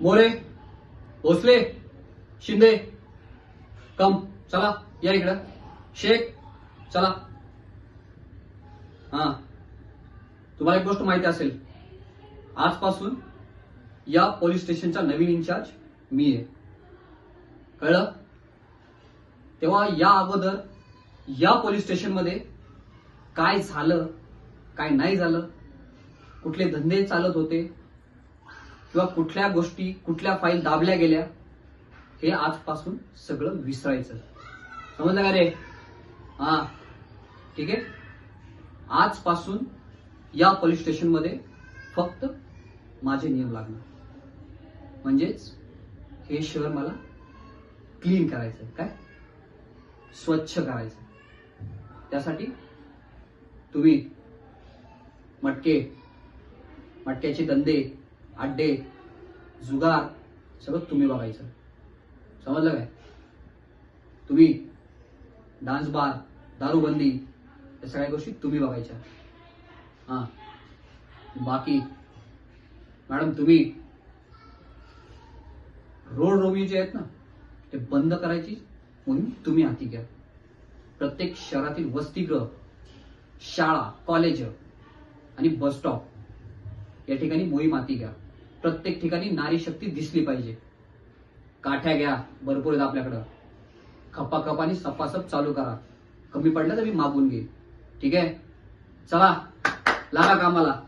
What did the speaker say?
मोरे, भोसले, शिंदे, कम चला या इकडं. शेख चला. हा, तुम्हाला एक गोष्ट माहिती असेल, आजपासून या पोलीस स्टेशनचा नवीन इन्चार्ज मी आहे. कळलं? तेव्हा या अगोदर या पोलीस स्टेशनमध्ये काय झालं, काय नाही झालं, कुठले धंदे चालत होते किंवा कुठल्या गोष्टी, कुठल्या फाईल दाबल्या गेल्या, हे आजपासून सगळं विसरायचं. समजलं का रे? हा, ठीक आहे. आजपासून या पोलीस स्टेशनमध्ये फक्त माझे नियम लागणार. म्हणजेच हे शहर मला क्लीन करायचं, काय स्वच्छ करायचं. त्यासाठी तुम्ही मटक्याचे धंदे, अड्डे, जुगार सगळं तुम्ही बघायचं. समजलं काय? तुम्ही डान्स बार, दारूबंदी या सगळ्या गोष्टी तुम्ही बघायच्या. हा, बाकी मॅडम तुम्ही रोड रोमिओ जे आहेत ना ते बंद करायची म्हणून तुम्ही हाती घ्या. प्रत्येक शहरातील वसतिगृह, शाळा, कॉलेज आणि बस स्टॉप या ठिकाणी मोहीम हाती घ्या. प्रत्येक ठिकाणी नारी शक्ती दिसली पाहिजे. काठ्या घ्या, भरपूर आहेत आपल्याकडं. खपाखपानी सपासप चालू करा. कमी पडलं तर मी मागून घेईन. ठीक आहे? चला, लागा कामाला.